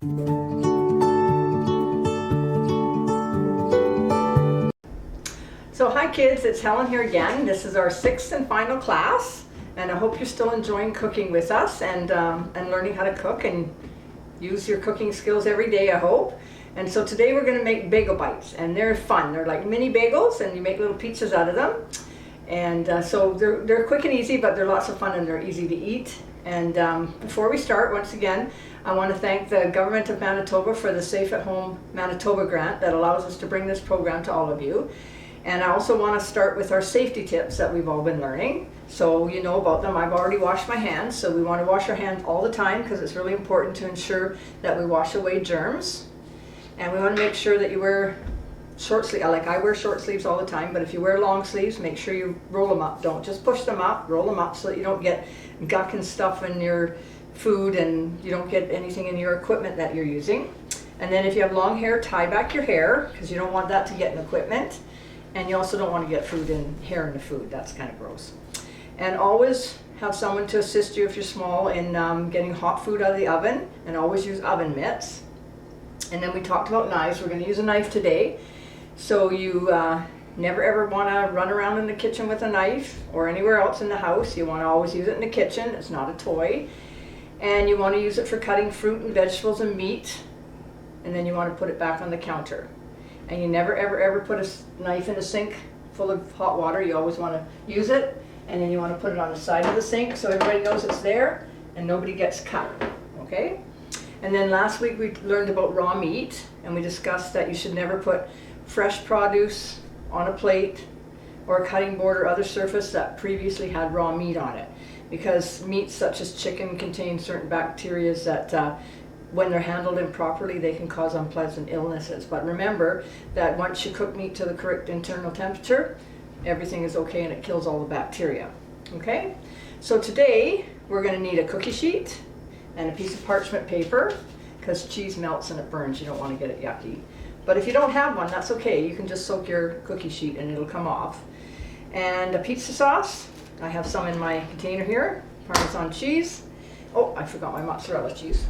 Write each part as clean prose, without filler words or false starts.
So hi kids, it's Helen here again. This is our 6th and final class, and I hope you're still enjoying cooking with us and learning how to cook and use your cooking skills every day, I hope. And so today we're going to make bagel bites, and they're fun. They're like mini bagels, and you make little pizzas out of them. And so they're quick and easy, but they're lots of fun and they're easy to eat. And before we start, once again, I want to thank the Government of Manitoba for the Safe at Home Manitoba grant that allows us to bring this program to all of you. And I also want to start with our safety tips that we've all been learning. So you know about them. I've already washed my hands, so we want to wash our hands all the time because it's really important to ensure that we wash away germs. And we want to make sure that you wear short sleeves. Like I wear short sleeves all the time, but if you wear long sleeves, make sure you roll them up. Don't just push them up, roll them up so that you don't get gunk and stuff in your food and you don't get anything in your equipment that you're using. And then if you have long hair, tie back your hair because you don't want that to get in equipment. And you also don't want to get hair in the food. That's kind of gross. And always have someone to assist you if you're small in getting hot food out of the oven, and always use oven mitts. And then we talked about knives. We're going to use a knife today. So you never ever want to run around in the kitchen with a knife or anywhere else in the house. You want to always use it in the kitchen. It's not a toy. And you want to use it for cutting fruit and vegetables and meat. And then you want to put it back on the counter. And you never ever put a knife in a sink full of hot water. You always want to use it, and then you want to put it on the side of the sink so everybody knows it's there and nobody gets cut, okay? And then last week we learned about raw meat, and we discussed that you should never put fresh produce on a plate or a cutting board or other surface that previously had raw meat on it, because meats such as chicken contain certain bacteria that when they're handled improperly, they can cause unpleasant illnesses. But remember that once you cook meat to the correct internal temperature, everything is okay and it kills all the bacteria. Okay? So today, we're going to need a cookie sheet and a piece of parchment paper, because cheese melts and it burns. You don't want to get it yucky. But if you don't have one, that's okay. You can just soak your cookie sheet and it'll come off. And a pizza sauce. I have some in my container here. Parmesan cheese. Oh, I forgot my mozzarella cheese.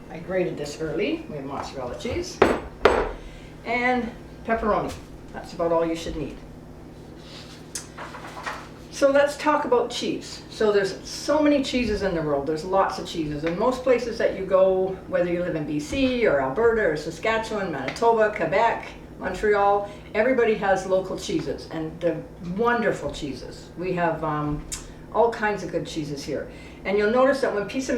I grated this early. We have mozzarella cheese and pepperoni. That's about all you should need. So let's talk about cheese. So there's so many cheeses in the world. There's lots of cheeses. In most places that you go, whether you live in BC or Alberta or Saskatchewan, Manitoba, Quebec, Montreal, everybody has local cheeses, and they're wonderful cheeses. We have all kinds of good cheeses here. And you'll notice that when people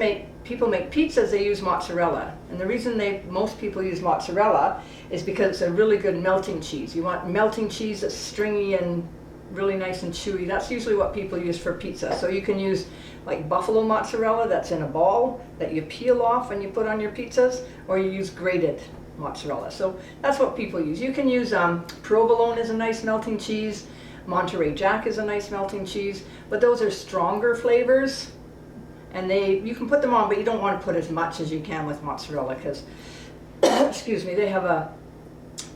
make pizzas, they use mozzarella. And the reason most people use mozzarella is because it's a really good melting cheese. You want melting cheese that's stringy and really nice and chewy. That's usually what people use for pizza. So you can use like buffalo mozzarella that's in a ball that you peel off and you put on your pizzas, or you use grated mozzarella. So that's what people use. You can use provolone is a nice melting cheese. Monterey Jack is a nice melting cheese, but those are stronger flavors, and you can put them on, but you don't want to put as much as you can with mozzarella because excuse me, they have a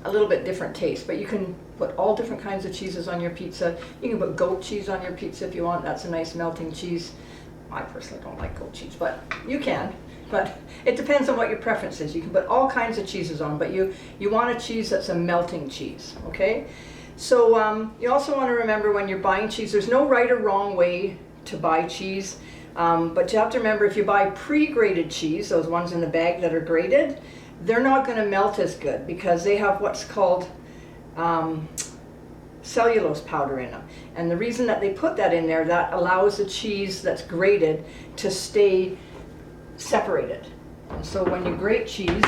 little bit different taste. But you can put all different kinds of cheeses on your pizza. You can put goat cheese on your pizza if you want. That's a nice melting cheese. I personally don't like goat cheese, but you can. But it depends on what your preference is. You can put all kinds of cheeses on, but you want a cheese that's a melting cheese, okay? So you also want to remember when you're buying cheese, there's no right or wrong way to buy cheese. But you have to remember, if you buy pre-grated cheese, those ones in the bag that are grated, they're not going to melt as good because they have what's called cellulose powder in them. And the reason that they put that in there, that allows the cheese that's grated to stay separated. And so when you grate cheese,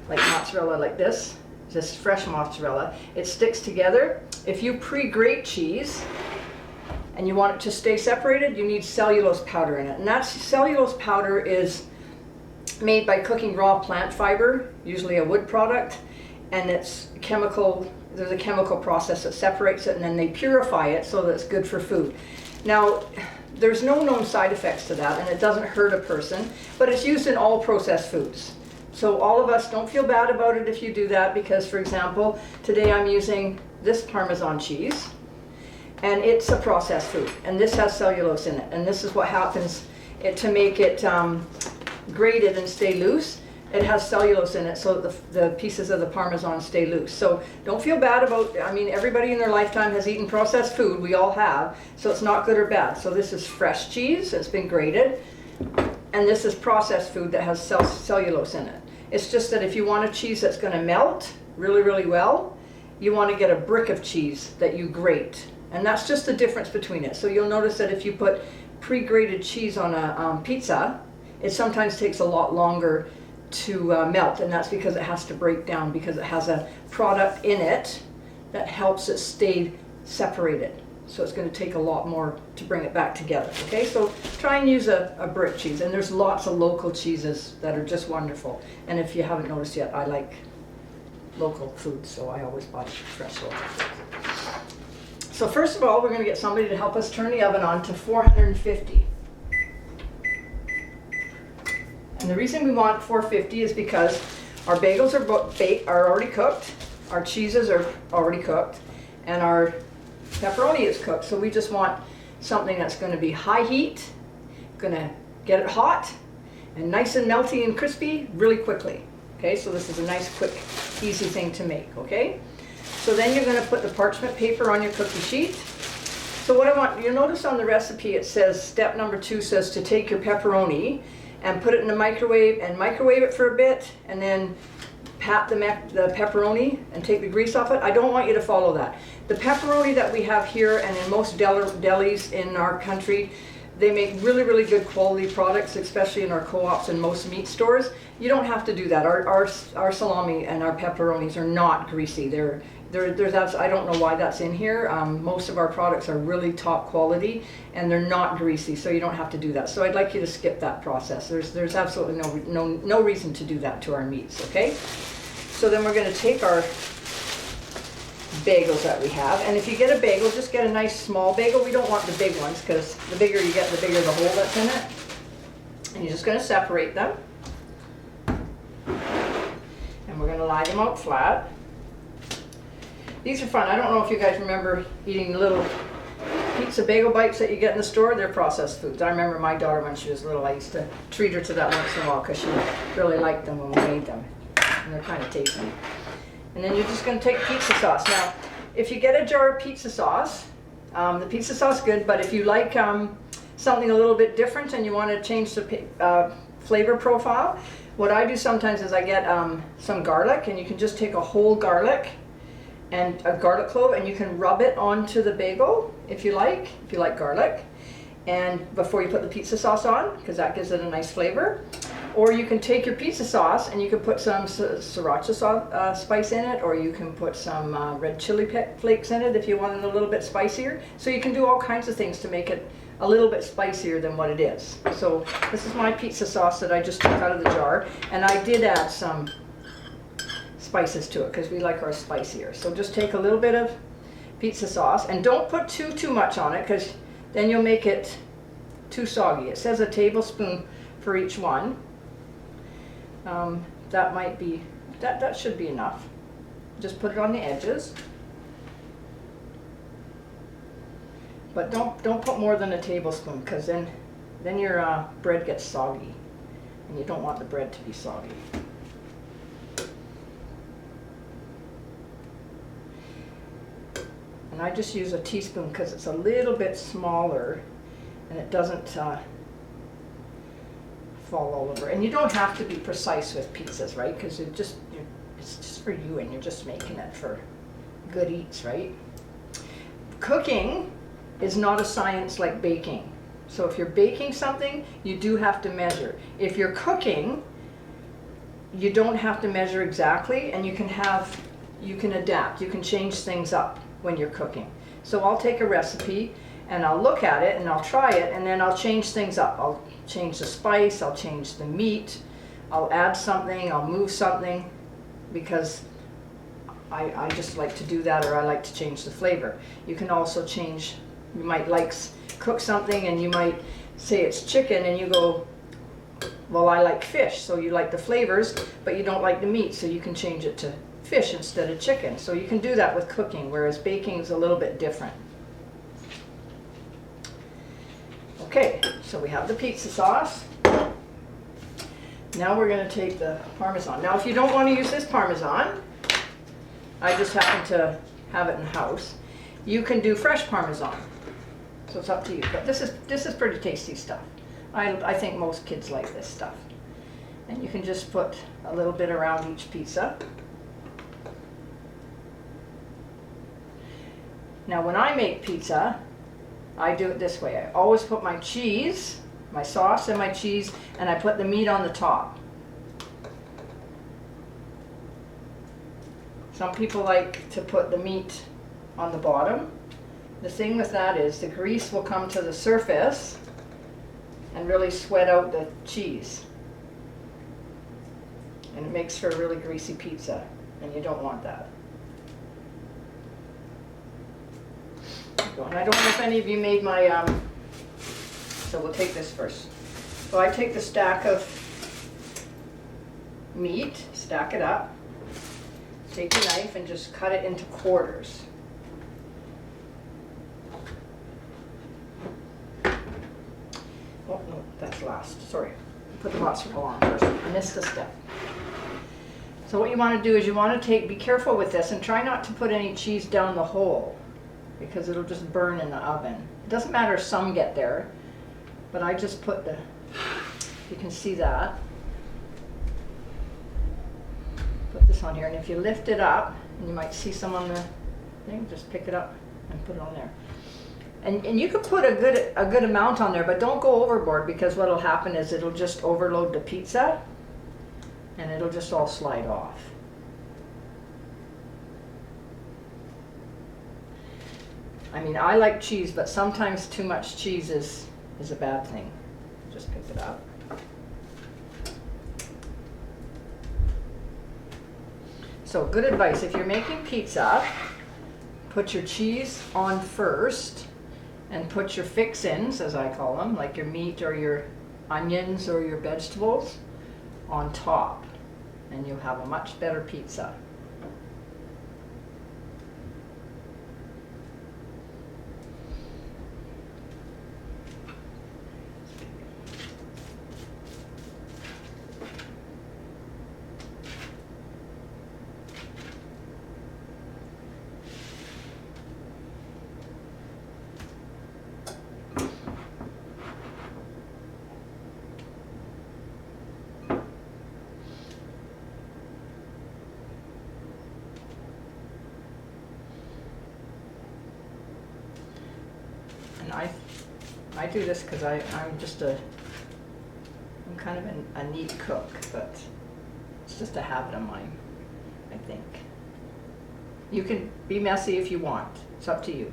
like mozzarella like this, just fresh mozzarella, it sticks together. If you pre-grate cheese and you want it to stay separated, you need cellulose powder in it. And that cellulose powder is made by cooking raw plant fiber, usually a wood product, and it's chemical. There's a chemical process that separates it, and then they purify it so that it's good for food. Now, there's no known side effects to that, and it doesn't hurt a person, but it's used in all processed foods. So all of us, don't feel bad about it if you do that, because, for example, today I'm using this Parmesan cheese, and it's a processed food, and this has cellulose in it, and this is what happens to make it grated and stay loose. It has cellulose in it so that the pieces of the Parmesan stay loose. So don't feel bad about, I mean, everybody in their lifetime has eaten processed food. We all have. So it's not good or bad. So this is fresh cheese. It's been grated. And this is processed food that has cellulose in it. It's just that if you want a cheese that's going to melt really, really well, you want to get a brick of cheese that you grate. And that's just the difference between it. So you'll notice that if you put pre-grated cheese on a pizza, it sometimes takes a lot longer to melt, and that's because it has to break down, because it has a product in it that helps it stay separated. So it's going to take a lot more to bring it back together. Okay, so try and use a brick cheese, and there's lots of local cheeses that are just wonderful. And if you haven't noticed yet, I like local food, so I always buy fresh local food. So first of all, we're going to get somebody to help us turn the oven on to 450. And the reason we want 450 is because our bagels are already cooked, our cheeses are already cooked, and our pepperoni is cooked. So we just want something that's going to be high heat, going to get it hot, and nice and melty and crispy really quickly. Okay, so this is a nice, quick, easy thing to make, okay? So then you're going to put the parchment paper on your cookie sheet. So what I want, you'll notice on the recipe it says, step number 2 says to take your pepperoni and put it in the microwave and microwave it for a bit, and then pat the pepperoni and take the grease off it. I don't want you to follow that. The pepperoni that we have here and in most delis in our country, they make really, really good quality products, especially in our co-ops and most meat stores. You don't have to do that. Our salami and our pepperonis are not greasy. I don't know why that's in here. Most of our products are really top quality and they're not greasy, so you don't have to do that. So I'd like you to skip that process. There's absolutely no reason to do that to our meats, okay? So then we're going to take our bagels that we have, and if you get a bagel, just get a nice small bagel. We don't want the big ones, because the bigger you get, the bigger the hole that's in it. And you're just going to separate them. And we're going to lie them out flat. These are fun. I don't know if you guys remember eating the little pizza bagel bites that you get in the store. They're processed foods. I remember my daughter when she was little, I used to treat her to that once in a while because she really liked them when we made them. And they're kind of tasty. And then you're just going to take pizza sauce. Now, if you get a jar of pizza sauce, the pizza sauce is good, but if you like something a little bit different and you want to change the flavor profile, what I do sometimes is I get some garlic, and you can just take a whole garlic and a garlic clove, and you can rub it onto the bagel if you like garlic, and before you put the pizza sauce on, because that gives it a nice flavor. Or you can take your pizza sauce and you can put some sriracha spice in it, or you can put some red chili flakes in it if you want it a little bit spicier. So you can do all kinds of things to make it a little bit spicier than what it is. So this is my pizza sauce that I just took out of the jar, and I did add some spices to it because we like ours spicier. So just take a little bit of pizza sauce, and don't put too much on it, because then you'll make it too soggy. It says a tablespoon for each one. That should be enough. Just put it on the edges, but don't put more than a tablespoon, because then your bread gets soggy, and you don't want the bread to be soggy. And I just use a teaspoon because it's a little bit smaller and it doesn't fall all over. And you don't have to be precise with pizzas, right? Because it's just for you, and you're just making it for good eats, right? Cooking is not a science like baking. So if you're baking something, you do have to measure. If you're cooking, you don't have to measure exactly, and you can adapt. You can change things up when you're cooking. So I'll take a recipe and I'll look at it and I'll try it, and then I'll change things up. I'll change the spice, I'll change the meat, I'll add something, I'll move something, because I just like to do that, or I like to change the flavor. You can also change, you might cook something and you might say it's chicken and you go, well, I like fish, so you like the flavors, but you don't like the meat, so you can change it to fish instead of chicken. So you can do that with cooking, whereas baking is a little bit different. Okay, so we have the pizza sauce. Now we're going to take the Parmesan. Now if you don't want to use this Parmesan, I just happen to have it in the house, you can do fresh Parmesan. So it's up to you. But this is pretty tasty stuff. I think most kids like this stuff. And you can just put a little bit around each pizza. Now when I make pizza, I do it this way. I always put my cheese, my sauce and my cheese, and I put the meat on the top. Some people like to put the meat on the bottom. The thing with that is the grease will come to the surface and really sweat out the cheese. And it makes for a really greasy pizza, and you don't want that. And I don't know if any of you made my, so we'll take this first. So I take the stack of meat, stack it up, take your knife and just cut it into quarters. Oh no, that's last, sorry. Put the mozzarella on first, I missed a step. So what you want to do is you want to be careful with this and try not to put any cheese down the hole, because it'll just burn in the oven. It doesn't matter if some get there, but I just put the, you can see that. Put this on here, and if you lift it up, and you might see some on the thing, just pick it up and put it on there. And you can put a good amount on there, but don't go overboard, because what'll happen is it'll just overload the pizza, and it'll just all slide off. I mean, I like cheese, but sometimes too much cheese is a bad thing. Just pick it up. So good advice, if you're making pizza, put your cheese on first and put your fix-ins, as I call them, like your meat or your onions or your vegetables, on top, and you'll have a much better pizza. And I do this because I'm kind of a neat cook, but it's just a habit of mine, I think. You can be messy if you want. It's up to you.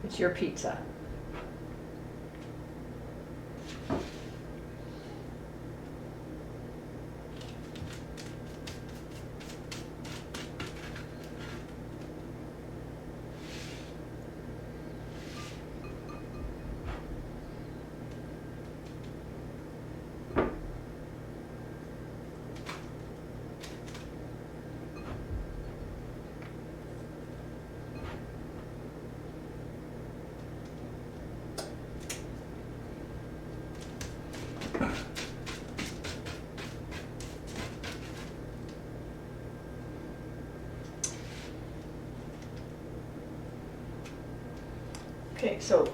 It's your pizza. Okay, so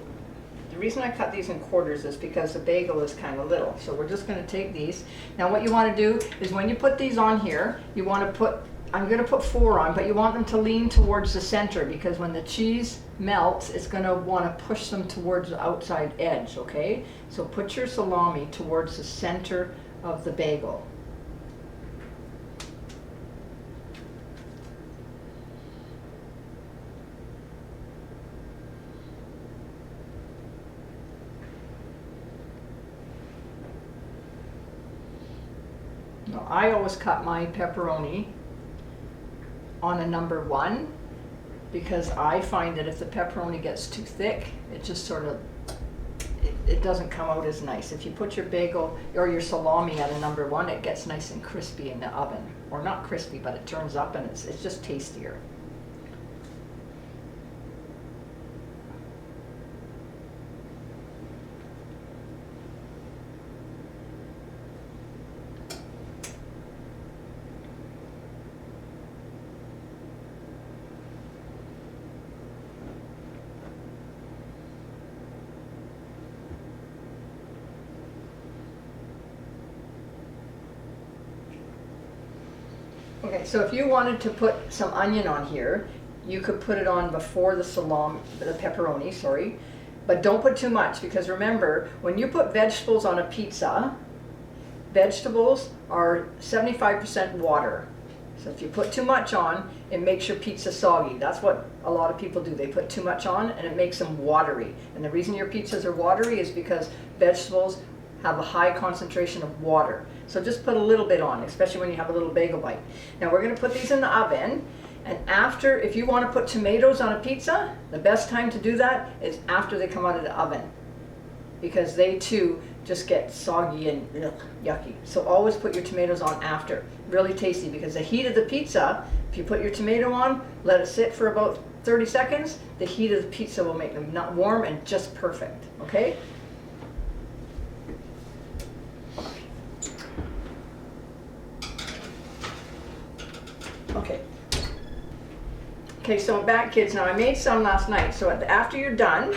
the reason I cut these in quarters is because the bagel is kind of little. So we're just going to take these. Now what you want to do is when you put these on here, you want to put, I'm going to put 4 on, but you want them to lean towards the center, because when the cheese melts, it's going to want to push them towards the outside edge, okay? So put your salami towards the center of the bagel. Now, I always cut my pepperoni on a number 1, because I find that if the pepperoni gets too thick, it just sort of, it doesn't come out as nice. If you put your bagel or your salami at a number 1, it gets nice and crispy in the oven. Or not crispy, but it turns up and it's just tastier. Okay, so if you wanted to put some onion on here, you could put it on before the pepperoni, sorry. But don't put too much, because remember, when you put vegetables on a pizza, vegetables are 75% water. So if you put too much on, it makes your pizza soggy. That's what a lot of people do. They put too much on and it makes them watery. And the reason your pizzas are watery is because vegetables have a high concentration of water. So just put a little bit on, especially when you have a little bagel bite. Now we're going to put these in the oven. And after, if you want to put tomatoes on a pizza, the best time to do that is after they come out of the oven, because they too just get soggy and yucky. So always put your tomatoes on after. Really tasty, because the heat of the pizza, if you put your tomato on, let it sit for about 30 seconds, the heat of the pizza will make them not warm and just perfect, okay? Okay. Okay, so I'm back, kids. Now I made some last night, so after you're done,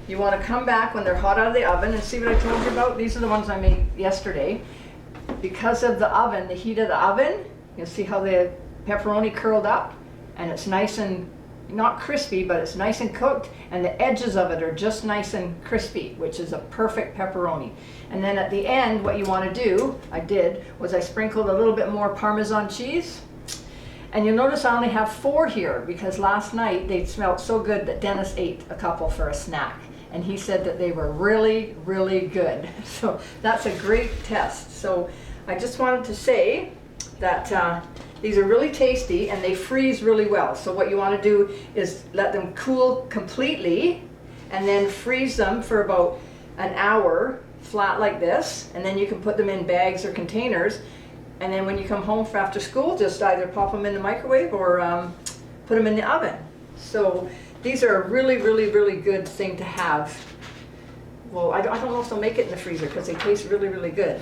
you want to come back when they're hot out of the oven and see what I told you about. These are the ones I made yesterday. Because of the oven, the heat of the oven, you'll see how the pepperoni curled up, and it's nice and not crispy, but it's nice and cooked, and the edges of it are just nice and crispy, which is a perfect pepperoni. And then at the end, what you want to do, was I sprinkled a little bit more Parmesan cheese. And you'll notice I only have 4 here, because last night they smelled so good that Dennis ate a couple for a snack. And he said that they were really, really good. So that's a great test. So I just wanted to say that these are really tasty and they freeze really well. So what you want to do is let them cool completely and then freeze them for about an hour flat like this. And then you can put them in bags or containers. And then when you come home for after school, just either pop them in the microwave or put them in the oven. So these are a really, really, really good thing to have. Well, I don't know if they'll make it in the freezer because they taste really, really good.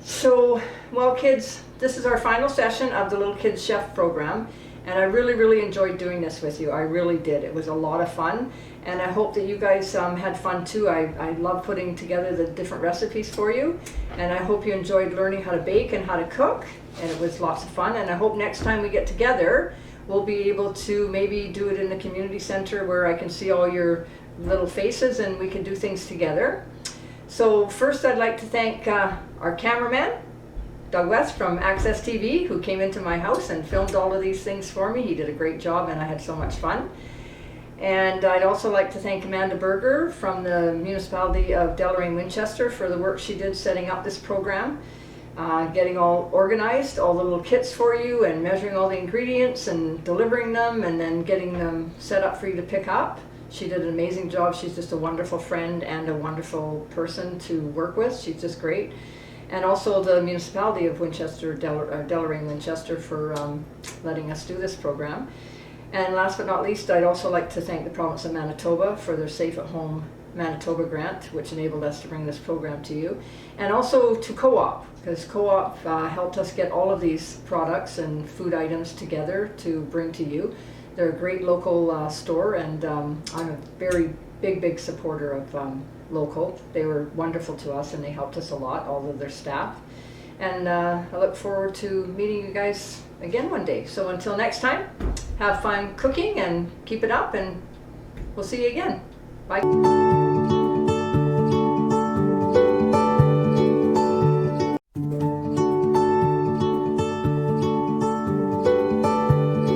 So, well, kids, this is our final session of the Little Kids Chef program. And I really, really enjoyed doing this with you. I really did. It was a lot of fun. And I hope that you guys had fun too. I love putting together the different recipes for you. And I hope you enjoyed learning how to bake and how to cook. And it was lots of fun. And I hope next time we get together, we'll be able to maybe do it in the community center where I can see all your little faces and we can do things together. So first I'd like to thank our cameraman, Doug West from Access TV, who came into my house and filmed all of these things for me. He did a great job and I had so much fun. And I'd also like to thank Amanda Berger from the municipality of Deloraine Winchester for the work she did setting up this program, getting all organized, all the little kits for you and measuring all the ingredients and delivering them and then getting them set up for you to pick up. She did an amazing job. She's just a wonderful friend and a wonderful person to work with. She's just great. And also the municipality of Winchester, Deloraine Winchester, for letting us do this program. And last but not least, I'd also like to thank the province of Manitoba for their Safe at Home Manitoba grant, which enabled us to bring this program to you. And also to Co-op, because Co-op helped us get all of these products and food items together to bring to you. They're a great local store, and I'm a very big supporter of local. They were wonderful to us and they helped us a lot, all of their staff. And I look forward to meeting you guys again one day. So until next time, have fun cooking and keep it up, and we'll see you again. Bye.